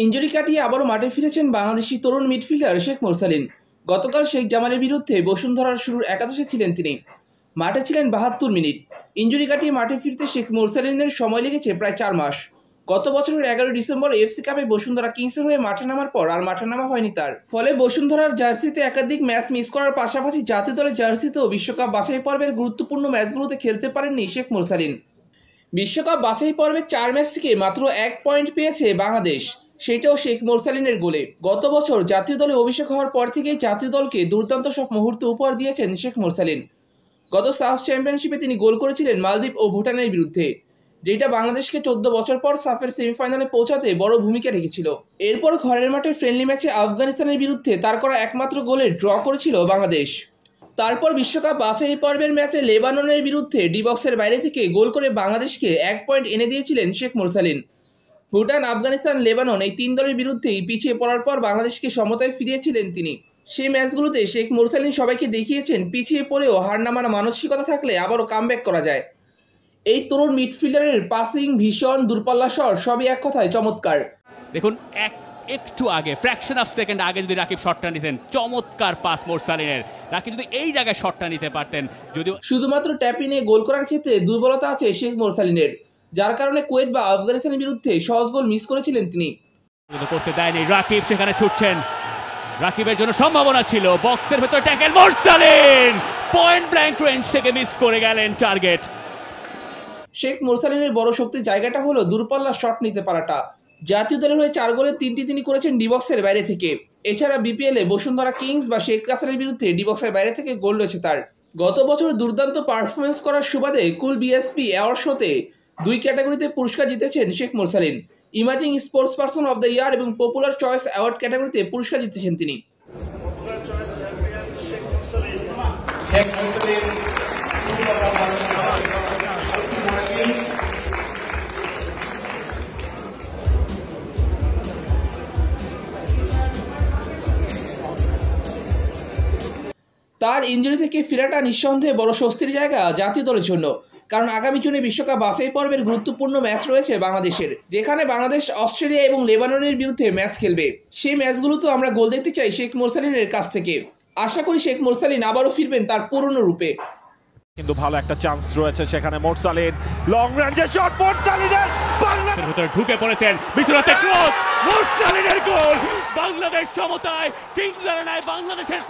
Injury কাটিয়ে আবারও মাঠে ফিরেছেন বাংলাদেশি তরুণ মিডফিল্ডার শেখ মোরসালিন। গতকাল শেখ জামালের বিরুদ্ধে বসুন্ধরার শুরুর একাদশে ছিলেন তিনি। মাঠে ছিলেন ৭২ মিনিট। ইনজুরি কাটিয়ে মাঠে ফিরতে শেখ মোরসালিনের সময় লেগেছে প্রায় ৪ মাস। গত বছরের ১১ ডিসেম্বর এফসি কাপে বসুন্ধরা কিংসের হয়ে মাঠে নামার পর আর মাঠে নামা হয়নি তার। ফলে বসুন্ধরার জার্সিতে একাধিক ম্যাচ মিস করার পাশাপাশি জাতীয় দলের জার্সিতেও বিশ্বকাপ বাছাই পর্বের গুরুত্বপূর্ণ ম্যাচগুলোতে খেলতে পারেননি শেখ মোরসালিন। বিশ্বকাপ বাছাই পর্বে ৪ ম্যাচ থেকে মাত্র ১ পয়েন্ট পেয়েছে বাংলাদেশ, সেটাও শেখ মোরসালিনের গোলে। গত বছর জাতীয় দলে অভিষেক হওয়ার পর থেকেই জাতীয় দলকে দুর্দান্ত সব মুহূর্ত উপহার দিয়েছেন শেখ মোরসালিন। গত সাফ চ্যাম্পিয়নশিপে তিনি গোল করেছিলেন মালদ্বীপ ও ভুটানের বিরুদ্ধে, যেটা বাংলাদেশকে ১৪ বছর পর সাফের সেমিফাইনালে পৌঁছাতে বড় ভূমিকা রেখেছিল। এরপর ঘরের মাঠে ফ্রেন্ডলি ম্যাচে আফগানিস্তানের বিরুদ্ধে তার করা একমাত্র গোলে ড্র করেছিল বাংলাদেশ। তারপর বিশ্বকাপ বাছাই পর্বের ম্যাচে লেবাননের বিরুদ্ধে ডি বক্সের বাইরে থেকে গোল করে বাংলাদেশকে ১ পয়েন্ট এনে দিয়েছিলেন শেখ মোরসালিন। ভুটান, আফগানিস্তান, লেবানন এই ৩ দলের বিরুদ্ধেই পিছিয়ে পড়ার পর বাংলাদেশকে সমতায় ফিরিয়েছিলেন তিনি। সেই ম্যাচগুলোতে শেখ মোরসালিন সবাইকে দেখিয়েছেন পিছিয়ে পড়েও হার না মানা মানসিকতা থাকলে আবারও কামব্যাক করা যায়। এই তরুণ মিডফিল্ডারের পাসিং, ভিশন, দূরপাল্লা শট সবই এক কথায় চমৎকার। দেখুন একটু আগে ফ্র্যাকশন অফ সেকেন্ড আগে যদি রাকিব শটটা নিতেন, চমৎকার পাস মোরসালিনের। রাকিব যদি এই জায়গায় শটটা নিতে পারতেন, যদিও শুধুমাত্র ট্যাপিনে গোল করার ক্ষেত্রে দুর্বলতা আছে শেখ মোরসালিনের, যার কারণে কুয়েত বা আফগানিস্তানের বিরুদ্ধে সহজ গোল মিস করেছিলেন তিনি। করতে দেয়নি রাকিব, সেখানে ছুটছেন। রাকিবের জন্য সম্ভাবনা ছিল, বক্সের ভেতর tackle, Morsalin point blank range থেকে মিস করে গেলেন টার্গেট। শেখ মোরসালিনের বড় শক্তির জায়গাটা হলো দূরপাল্লা শট নিতে পারাটা। জাতীয় দলের হয়ে ৪ গোলে ৩টি তিনি করেছেন ডি বক্সের বাইরে থেকে। এছাড়া বিপিএলে বসুন্ধরা কিংস বা শেখ রাসেলের বিরুদ্ধে ডি বক্সের বাইরে থেকে গোল রয়েছে তার। গত বছর দুর্দান্ত পারফরমেন্স করার সুবাদে কুল বিএসপি অ্যাওয়ার্ড শোতে ২ ক্যাটাগরিতে পুরস্কার জিতেছেন Sheikh Morsalin. Imaging sports person of the year এবং পপুলার চয়েস অ্যাওয়ার্ড ক্যাটাগরিতে পুরস্কার জিতেছেন তিনি। তার ইনজুরি থেকে ফেরাটা নিঃসন্দেহে বড় স্বস্তির জায়গা জাতীয় দলের জন্য, কারণ আগামী জুনে বিশ্বকাপ বাছাই পর্বের গুরুত্বপূর্ণ ম্যাচ রয়েছে বাংলাদেশের, যেখানে বাংলাদেশ অস্ট্রেলিয়া এবং লেবাননের বিরুদ্ধে ম্যাচ খেলবে। সেই ম্যাচগুলোতেও আমরা গোল দেখতে চাই শেখ মোরসালিনের কাছ থেকে। আশা করি শেখ মোরসালিন আবারও ফিরবেন তার পুরনো রূপে। কিন্তু ভালো একটা চান্স রয়েছে সেখানে, মোরসালিন লং রেঞ্জে শট, মোরসালিনের বাংলাদেশের ভিতরে ঢুকে পড়েছেন, বিশ্বনাথে ক্রস, মোরসালিনের গোল। বাংলাদেশ সমতায়, কিংস আরেনায় বাংলাদেশের